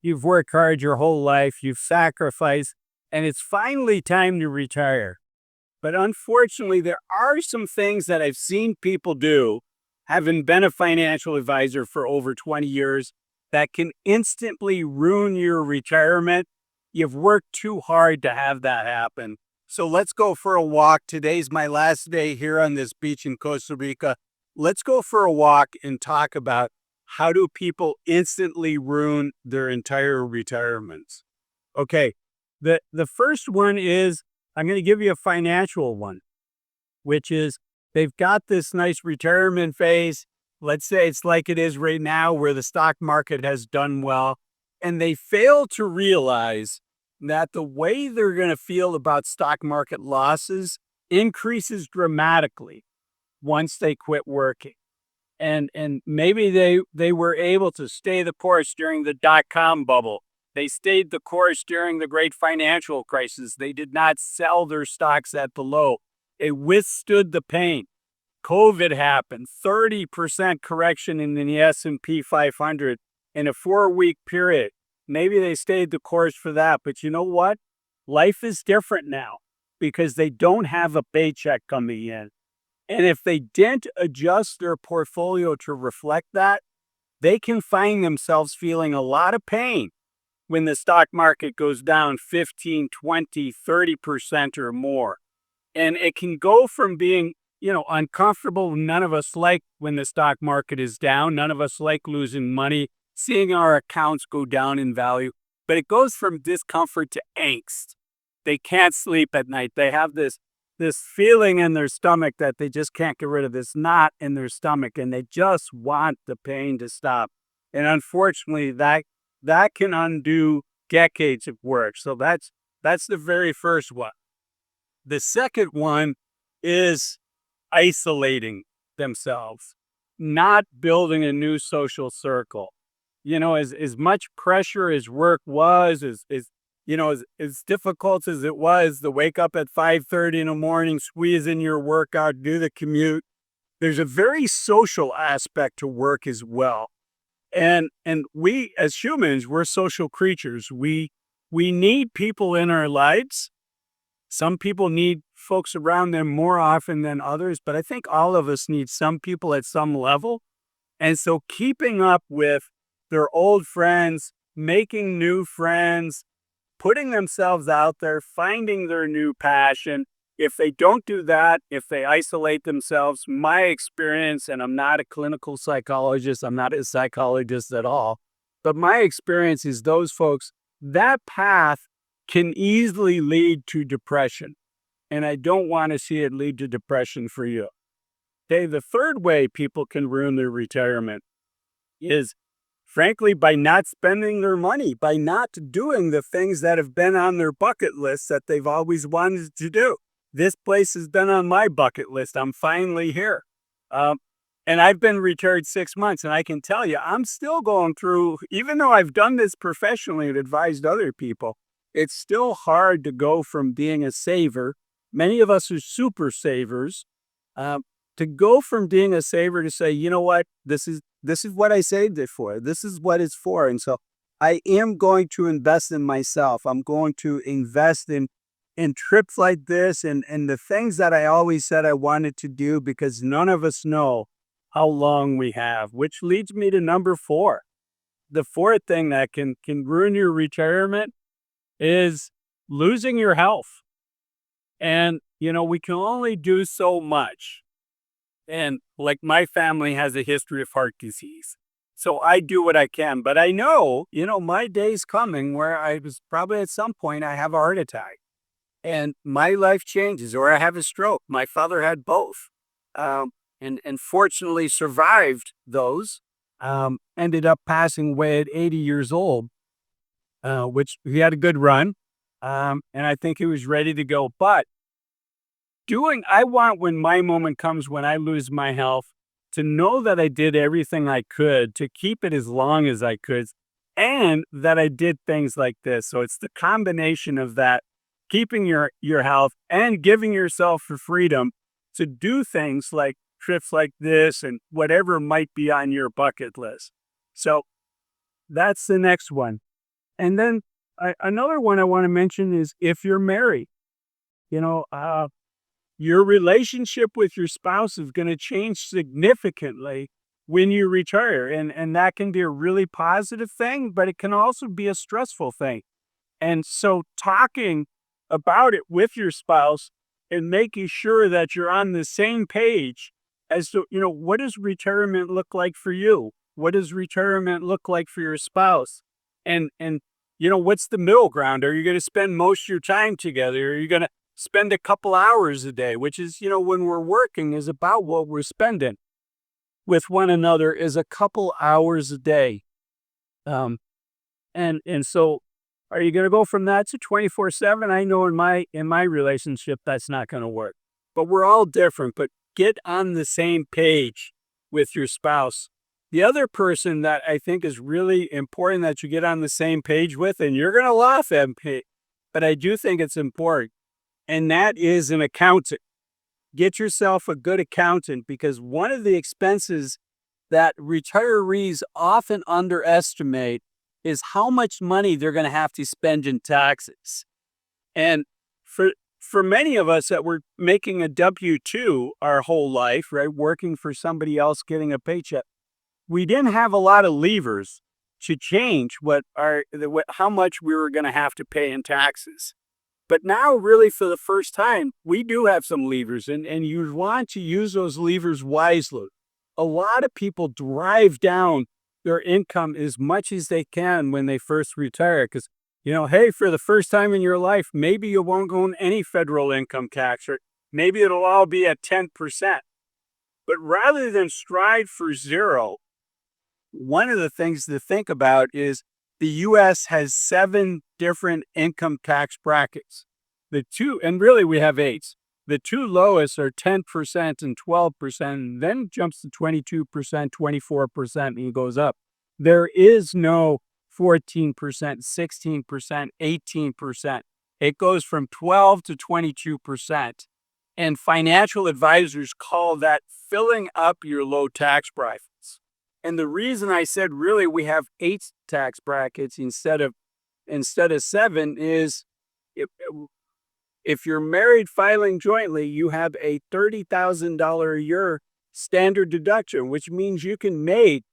You've worked hard your whole life, you've sacrificed, and it's finally time to retire. But unfortunately, there are some things that I've seen people do, having been a financial advisor for over 20 years, that can instantly ruin your retirement. You've worked too hard to have that happen. So let's go for a walk. Today's my last day here on this beach in Costa Rica. Let's go for a walk and talk about how do people instantly ruin their entire retirements. Okay, the first one is I'm going to give you a financial one, which is they've got this nice retirement phase. Let's say it's like it is right now, where the stock market has done well, and they fail to realize that the way they're going to feel about stock market losses increases dramatically once they quit working. And maybe they were able to stay the course during the dot-com bubble. They stayed the course during the great financial crisis. They did not sell their stocks at the low. It withstood the pain. COVID happened, 30% correction in the S&P 500 in a 4-week period. Maybe they stayed the course for that, but you know what? Life is different now because they don't have a paycheck coming in. And if they didn't adjust their portfolio to reflect that, they can find themselves feeling a lot of pain when the stock market goes down 15, 20, 30% or more. And it can go from being, uncomfortable. None of us like when the stock market is down. None of us like losing money, seeing our accounts go down in value. But it goes from discomfort to angst. They can't sleep at night. They have this feeling in their stomach that they just can't get rid of, this knot in their stomach, and they just want the pain to stop. And unfortunately, that can undo decades of work. So that's the very first one. The second one is isolating themselves, not building a new social circle. As much pressure as work was, as difficult as it was to wake up at 5:30 in the morning, squeeze in your workout, do the commute, there's a very social aspect to work as well. And we as humans, we're social creatures. We need people in our lives. Some people need folks around them more often than others, but I think all of us need some people at some level. And so keeping up with their old friends, making new friends, putting themselves out there, finding their new passion. If they don't do that, if they isolate themselves, my experience, and I'm not a clinical psychologist, I'm not a psychologist at all, but my experience is those folks, that path can easily lead to depression. And I don't want to see it lead to depression for you. Okay, the third way people can ruin their retirement is, frankly, by not spending their money, by not doing the things that have been on their bucket list that they've always wanted to do. This place has been on my bucket list. I'm finally here. And I've been retired 6 months, and I can tell you, I'm still going through, even though I've done this professionally and advised other people, it's still hard to go from being a saver. Many of us are super savers. To go from being a saver to say, you know what, this is what I saved it for. This is what it's for. And so I am going to invest in myself. I'm going to invest in trips like this and the things that I always said I wanted to do, because none of us know how long we have, which leads me to number 4. The fourth thing that can ruin your retirement is losing your health. And, we can only do so much. And like, my family has a history of heart disease. So I do what I can, but I know, my day's coming where I was probably at some point I have a heart attack and my life changes, or I have a stroke. My father had both. And fortunately survived those, ended up passing away at 80 years old, which he had a good run. And I think he was ready to go, but I want, when my moment comes, when I lose my health, to know that I did everything I could to keep it as long as I could, and that I did things like this. So it's the combination of that, keeping your health and giving yourself the freedom to do things like trips like this and whatever might be on your bucket list. So that's the next one. And then another one I want to mention is if you're married, you know, your relationship with your spouse is going to change significantly when you retire. And that can be a really positive thing, but it can also be a stressful thing. And so talking about it with your spouse and making sure that you're on the same page as to, what does retirement look like for you? What does retirement look like for your spouse? And what's the middle ground? Are you going to spend most of your time together? Are you going to spend a couple hours a day, which is, when we're working is about what we're spending with one another is a couple hours a day. And so are you going to go from that to 24/7? I know in my relationship that's not going to work. But we're all different, but get on the same page with your spouse. The other person that I think is really important that you get on the same page with, and you're going to laugh at me, but I do think it's important, and that is an accountant. Get yourself a good accountant, because one of the expenses that retirees often underestimate is how much money they're going to have to spend in taxes. And for many of us that were making a W-2 our whole life, right, working for somebody else, getting a paycheck, we didn't have a lot of levers to change how much we were going to have to pay in taxes. But now, really, for the first time, we do have some levers, and you want to use those levers wisely. A lot of people drive down their income as much as they can when they first retire, because, hey, for the first time in your life, maybe you won't go on any federal income tax, or maybe it'll all be at 10%. But rather than strive for zero, one of the things to think about is the U.S. has 7 different income tax brackets. And really we have 8. The 2 lowest are 10% and 12%, and then jumps to 22%, 24%, and goes up. There is no 14%, 16%, 18%. It goes from 12 to 22%. And financial advisors call that filling up your low tax brackets. And the reason I said really we have 8 tax brackets instead of 7 is if you're married filing jointly, you have a $30,000 a year standard deduction, which means you can make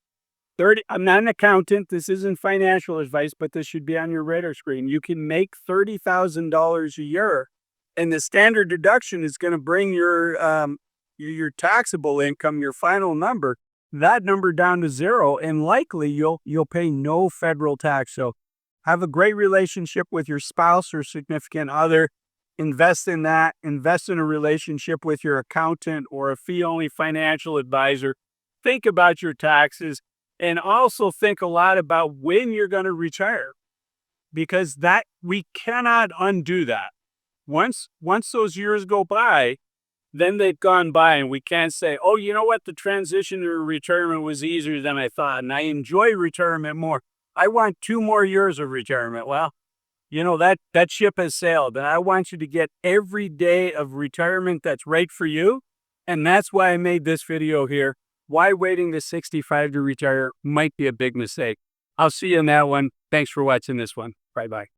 I'm not an accountant, this isn't financial advice, but this should be on your radar screen. You can make $30,000 a year, and the standard deduction is going to bring your taxable income, your final number, that number down to 0, and likely you'll pay no federal tax. So have a great relationship with your spouse or significant other. Invest in that. Invest in a relationship with your accountant or a fee-only financial advisor. Think about your taxes, and also think a lot about when you're going to retire, because that we cannot undo that. Once those years go by, then they've gone by, and we can't say, oh, you know what, the transition to retirement was easier than I thought, and I enjoy retirement more. I want 2 more years of retirement. Well, that ship has sailed, and I want you to get every day of retirement that's right for you. And that's why I made this video here. Why waiting to 65 to retire might be a big mistake. I'll see you in that one. Thanks for watching this one. Bye-bye.